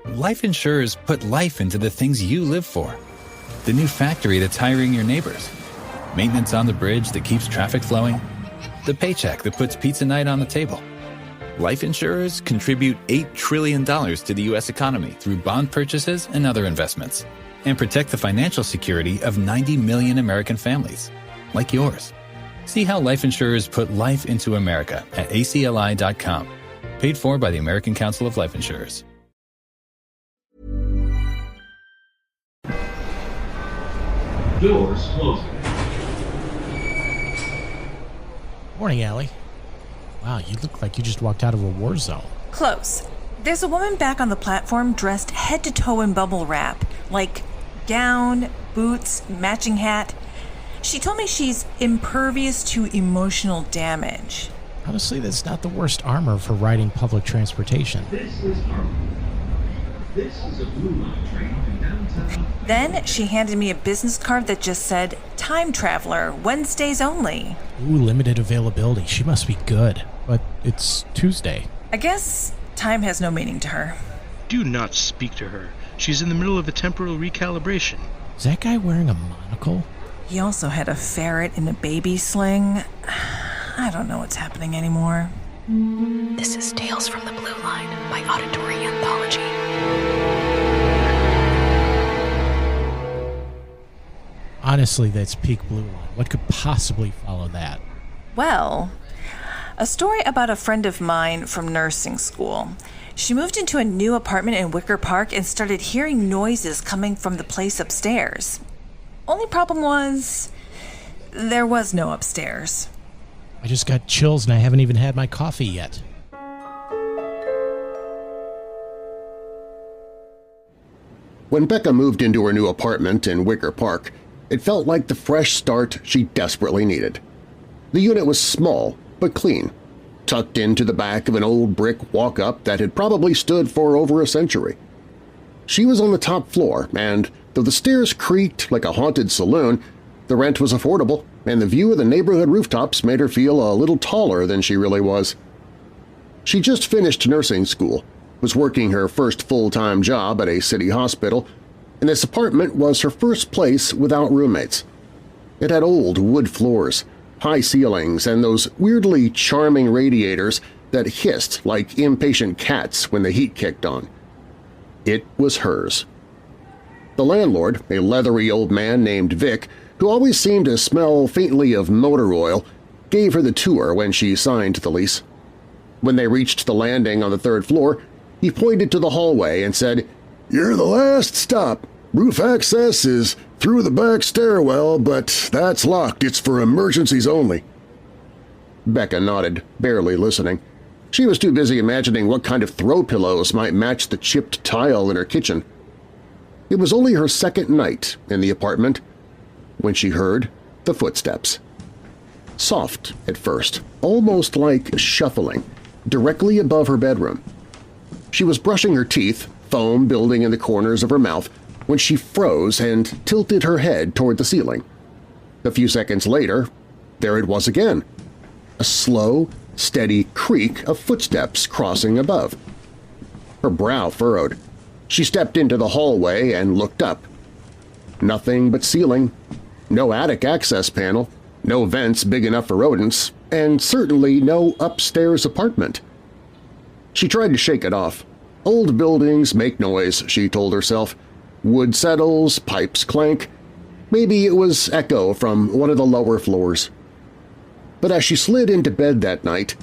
Life insurers put life into the things you live for. The new factory that's hiring your neighbors. Maintenance on the bridge that keeps traffic flowing. The paycheck that puts pizza night on the table. Life insurers contribute $8 trillion to the U.S. economy through bond purchases and other investments, and protect the financial security of 90 million American families, like yours. See how life insurers put life into America at acli.com. Paid for by the American Council of Life Insurers. Doors closing. Morning, Allie. Wow, you look like you just walked out of a war zone. Close. There's a woman back on the platform dressed head to toe in bubble wrap, like gown, boots, matching hat. She told me she's impervious to emotional damage. Honestly, that's not the worst armor for riding public transportation. This is Harlem. This is a Blue Line train in downtown. Then she handed me a business card that just said, "Time Traveler, Wednesdays only." Ooh, limited availability. She must be good. But it's Tuesday. I guess time has no meaning to her. Do not speak to her. She's in the middle of a temporal recalibration. Is that guy wearing a monocle? He also had a ferret in a baby sling. I don't know what's happening anymore. This is Tales from the Blue Line by Auditory Anthology. Honestly, that's peak Blue Line. What could possibly follow that? Well, a story about a friend of mine from nursing school. She moved into a new apartment in Wicker Park and started hearing noises coming from the place upstairs. Only problem was, there was no upstairs. I just got chills and I haven't even had my coffee yet. When Becca moved into her new apartment in Wicker Park, it felt like the fresh start she desperately needed. The unit was small but clean, tucked into the back of an old brick walk-up that had probably stood for over a century. She was on the top floor, and though the stairs creaked like a haunted saloon, the rent was affordable, and the view of the neighborhood rooftops made her feel a little taller than she really was. She just finished nursing school, was working her first full-time job at a city hospital, and this apartment was her first place without roommates. It had old wood floors, high ceilings, and those weirdly charming radiators that hissed like impatient cats when the heat kicked on. It was hers. The landlord, a leathery old man named Vic, who always seemed to smell faintly of motor oil, gave her the tour when she signed the lease. When they reached the landing on the third floor, he pointed to the hallway and said, "You're the last stop. Roof access is through the back stairwell, but that's locked. It's for emergencies only." Becca nodded, barely listening. She was too busy imagining what kind of throw pillows might match the chipped tile in her kitchen. It was only her second night in the apartment when she heard the footsteps. Soft at first, almost like shuffling, directly above her bedroom. She was brushing her teeth, foam building in the corners of her mouth, when she froze and tilted her head toward the ceiling. A few seconds later, there it was again, a slow, steady creak of footsteps crossing above. Her brow furrowed. She stepped into the hallway and looked up. Nothing but ceiling, no attic access panel, no vents big enough for rodents, and certainly no upstairs apartment. She tried to shake it off. Old buildings make noise, she told herself. Wood settles, pipes clank. Maybe it was echo from one of the lower floors. But as she slid into bed that night,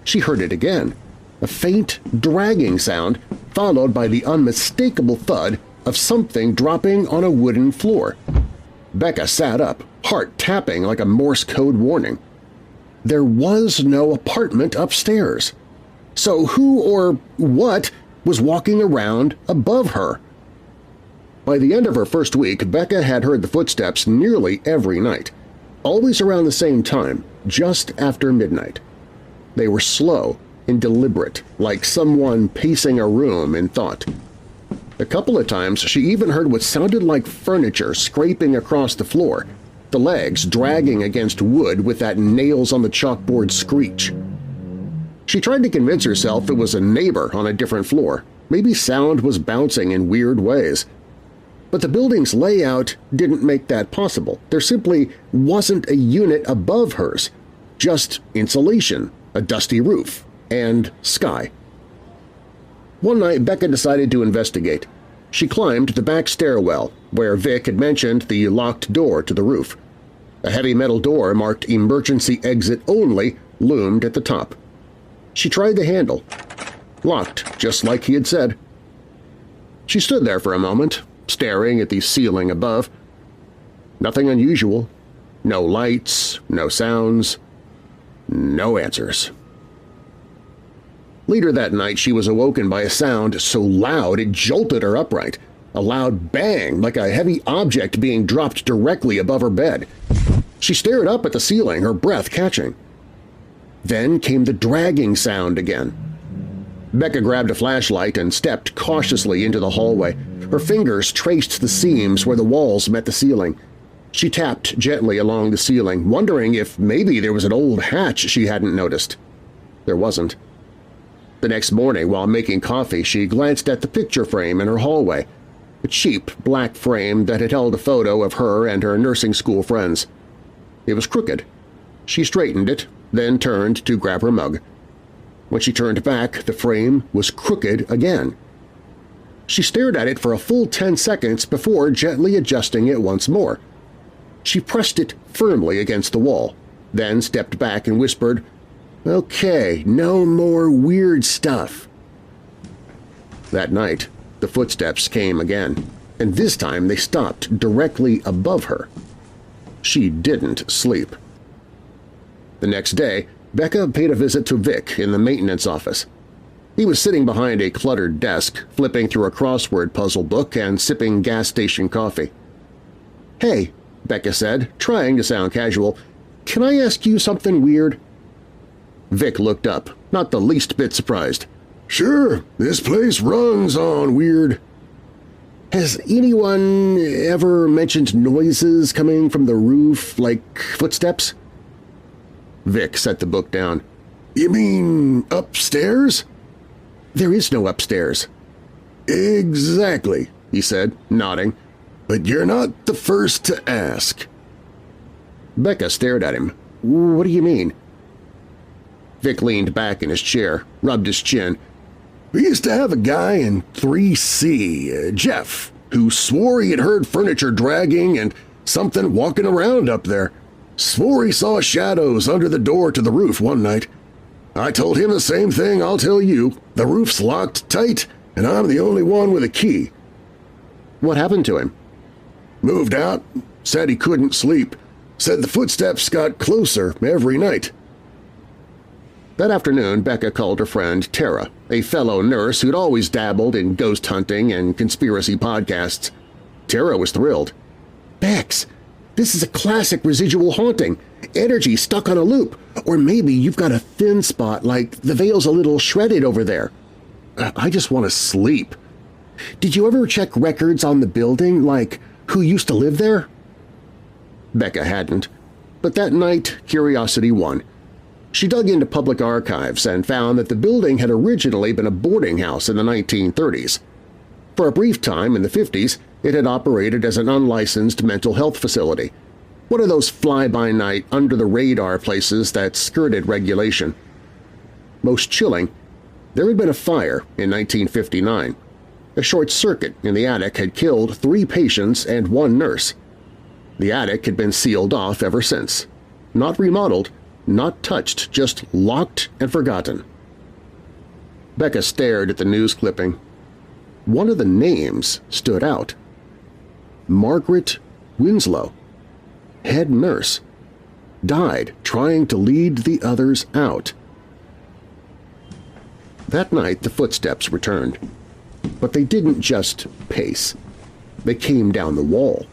she heard it again, a faint, dragging sound followed by the unmistakable thud of something dropping on a wooden floor. Becca sat up, heart tapping like a Morse code warning. There was no apartment upstairs. So who or what was walking around above her? By the end of her first week, Becca had heard the footsteps nearly every night, always around the same time, just after midnight. They were slow and deliberate, like someone pacing a room in thought. A couple of times she even heard what sounded like furniture scraping across the floor, the legs dragging against wood with that nails-on-the-chalkboard screech. She tried to convince herself it was a neighbor on a different floor, Maybe sound was bouncing in weird ways. But the building's layout didn't make that possible. There simply wasn't a unit above hers, just insulation, a dusty roof, and sky. One night, Becca decided to investigate. She climbed the back stairwell, where Vic had mentioned the locked door to the roof. A heavy metal door marked "Emergency Exit Only" loomed at the top. She tried the handle. Locked, just like he had said. She stood there for a moment, staring at the ceiling above. Nothing unusual. No lights, no sounds, no answers. Later that night, she was awoken by a sound so loud it jolted her upright, a loud bang like a heavy object being dropped directly above her bed. She stared up at the ceiling, her breath catching. Then came the dragging sound again. Becca grabbed a flashlight and stepped cautiously into the hallway. Her fingers traced the seams where the walls met the ceiling. She tapped gently along the ceiling, wondering if maybe there was an old hatch she hadn't noticed. There wasn't. The next morning, while making coffee, she glanced at the picture frame in her hallway, a cheap black frame that had held a photo of her and her nursing school friends. It was crooked. She straightened it, then turned to grab her mug. When she turned back, the frame was crooked again. She stared at it for a full 10 seconds before gently adjusting it once more. She pressed it firmly against the wall, then stepped back and whispered, "Okay, no more weird stuff." That night, the footsteps came again, and this time they stopped directly above her. She didn't sleep. The next day, Becca paid a visit to Vic in the maintenance office. He was sitting behind a cluttered desk, flipping through a crossword puzzle book and sipping gas station coffee. "Hey," Becca said, trying to sound casual, "can I ask you something weird?" Vic looked up, not the least bit surprised. "Sure, this place runs on weird." "Has anyone ever mentioned noises coming from the roof, like footsteps?" Vic set the book down. "You mean upstairs?" "There is no upstairs." "Exactly," he said, nodding. "But you're not the first to ask." Becca stared at him. "What do you mean?" Vic leaned back in his chair, rubbed his chin. "We used to have a guy in 3C, Jeff, who swore he had heard furniture dragging and something walking around up there. Swore he saw shadows under the door to the roof one night. I told him the same thing I'll tell you. The roof's locked tight, and I'm the only one with a key." "What happened to him?" "Moved out. Said he couldn't sleep. Said the footsteps got closer every night." That afternoon, Becca called her friend Tara, a fellow nurse who'd always dabbled in ghost hunting and conspiracy podcasts. Tara was thrilled. "Bex, this is a classic residual haunting. Energy stuck on a loop. Or maybe you've got a thin spot, like the veil's a little shredded over there. I just want to sleep. Did you ever check records on the building, like who used to live there?" Becca hadn't, but that night curiosity won. She dug into public archives and found that the building had originally been a boarding house in the 1930s. For a brief time in the 50s, it had operated as an unlicensed mental health facility, one of those fly-by-night, under-the-radar places that skirted regulation. Most chilling, there had been a fire in 1959. A short circuit in the attic had killed 3 patients and 1 nurse. The attic had been sealed off ever since. Not remodeled, not touched, just locked and forgotten. Becca stared at the news clipping. One of the names stood out. Margaret Winslow, head nurse, died trying to lead the others out. That night the footsteps returned, but they didn't just pace. They came down the wall.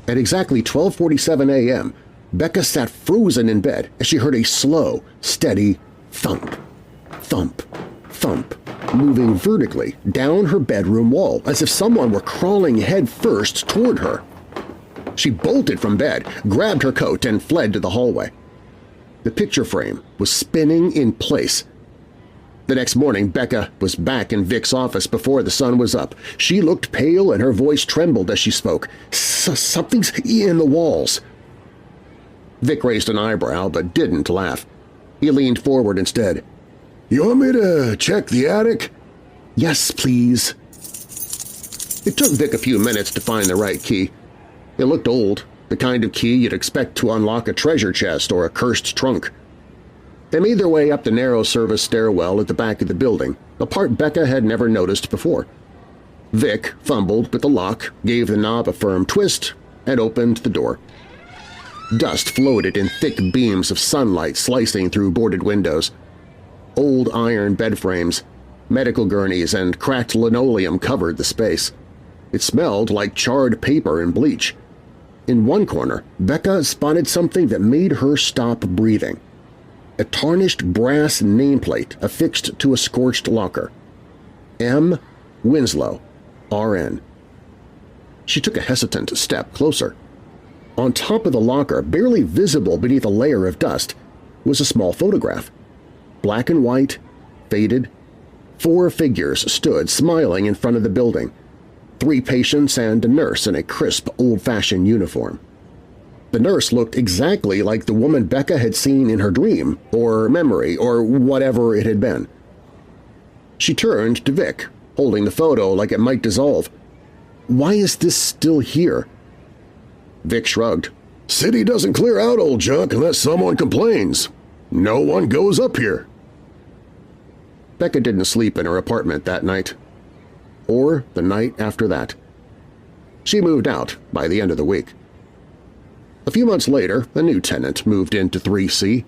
At exactly 12:47 a.m., Becca sat frozen in bed as she heard a slow, steady thump, thump, thump, moving vertically down her bedroom wall as if someone were crawling head first toward her. She bolted from bed, grabbed her coat, and fled to the hallway. The picture frame was spinning in place. The next morning, Becca was back in Vic's office before the sun was up. She looked pale and her voice trembled as she spoke. Something's in the walls. Vic raised an eyebrow but didn't laugh. He leaned forward instead. You want me to check the attic? Yes, please. It took Vic a few minutes to find the right key. It looked old, the kind of key you'd expect to unlock a treasure chest or a cursed trunk. They made their way up the narrow service stairwell at the back of the building, a part Becca had never noticed before. Vic fumbled with the lock, gave the knob a firm twist, and opened the door. Dust floated in thick beams of sunlight slicing through boarded windows. Old iron bed frames, medical gurneys, and cracked linoleum covered the space. It smelled like charred paper and bleach. In one corner, Becca spotted something that made her stop breathing. A tarnished brass nameplate affixed to a scorched locker. M. Winslow, RN. She took a hesitant step closer. On top of the locker, barely visible beneath a layer of dust, was a small photograph. Black and white, faded. 4 figures stood smiling in front of the building. 3 patients and a nurse in a crisp, old-fashioned uniform. The nurse looked exactly like the woman Becca had seen in her dream, or memory, or whatever it had been. She turned to Vic, holding the photo like it might dissolve. Why is this still here? Vic shrugged. City doesn't clear out old junk unless someone complains. No one goes up here. Becca didn't sleep in her apartment that night, or the night after that. She moved out by the end of the week. A few months later, a new tenant moved into 3C.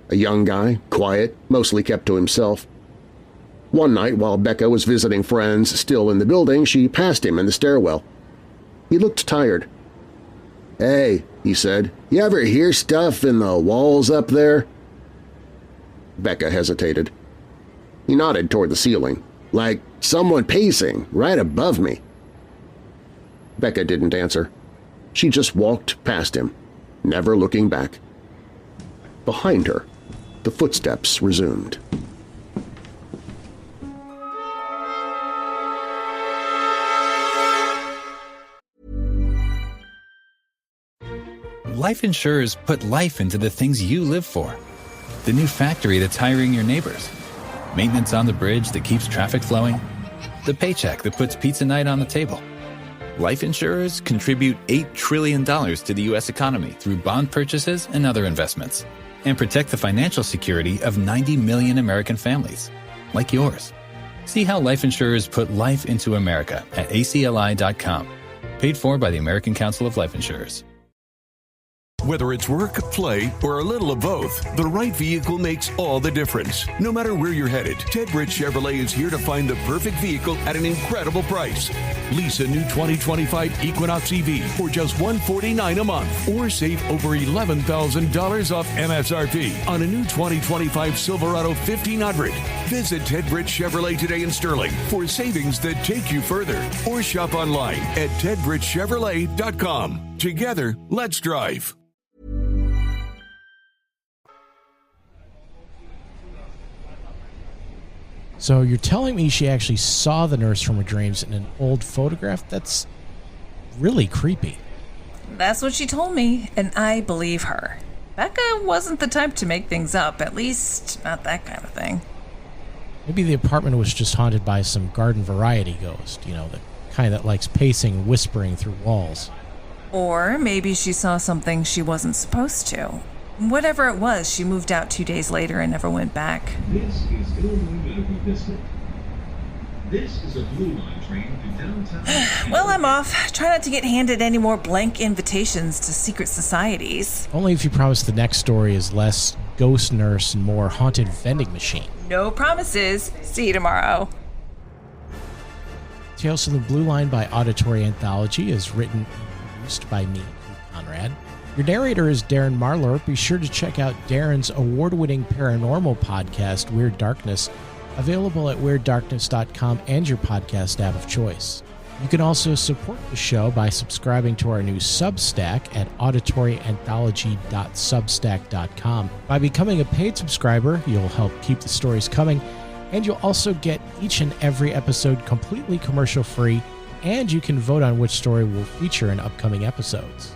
A young guy, quiet, mostly kept to himself. One night, while Becca was visiting friends still in the building, she passed him in the stairwell. He looked tired. Hey, he said, you ever hear stuff in the walls up there? Becca hesitated. He nodded toward the ceiling, like someone pacing right above me. Becca didn't answer. She just walked past him, never looking back. Behind her, the footsteps resumed. Life insurers put life into the things you live for. The new factory that's hiring your neighbors. Maintenance on the bridge that keeps traffic flowing. The paycheck that puts pizza night on the table. Life insurers contribute $8 trillion to the U.S. economy through bond purchases and other investments, and protect the financial security of 90 million American families, like yours. See how life insurers put life into America at acli.com. Paid for by the American Council of Life Insurers. Whether it's work, play, or a little of both, the right vehicle makes all the difference. No matter where you're headed, Ted Britt Chevrolet is here to find the perfect vehicle at an incredible price. Lease a new 2025 Equinox EV for just $149 a month, or save over $11,000 off MSRP on a new 2025 Silverado 1500. Visit Ted Britt Chevrolet today in Sterling for savings that take you further, or shop online at tedbrittchevrolet.com. Together, let's drive. So you're telling me she actually saw the nurse from her dreams in an old photograph? That's really creepy. That's what she told me, and I believe her. Becca wasn't the type to make things up, at least not that kind of thing. Maybe the apartment was just haunted by some garden variety ghost, the kind that likes pacing and whispering through walls. Or maybe she saw something she wasn't supposed to. Whatever it was, she moved out 2 days later and never went back. This is Illinois Medical District. This is a Blue Line train to downtown. Well, I'm off. Try not to get handed any more blank invitations to secret societies. Only if you promise the next story is less ghost nurse and more haunted vending machine. No promises. See you tomorrow. Tales from the Blue Line by Auditory Anthology is written and produced by me, Conrad. Your narrator is Darren Marler. Be sure to check out Darren's award-winning paranormal podcast, Weird Darkness, available at WeirdDarkness.com and your podcast app of choice. You can also support the show by subscribing to our new Substack at auditoryanthology.substack.com. By becoming a paid subscriber, you'll help keep the stories coming And you'll also get each and every episode completely commercial-free, and you can vote on which story will feature in upcoming episodes.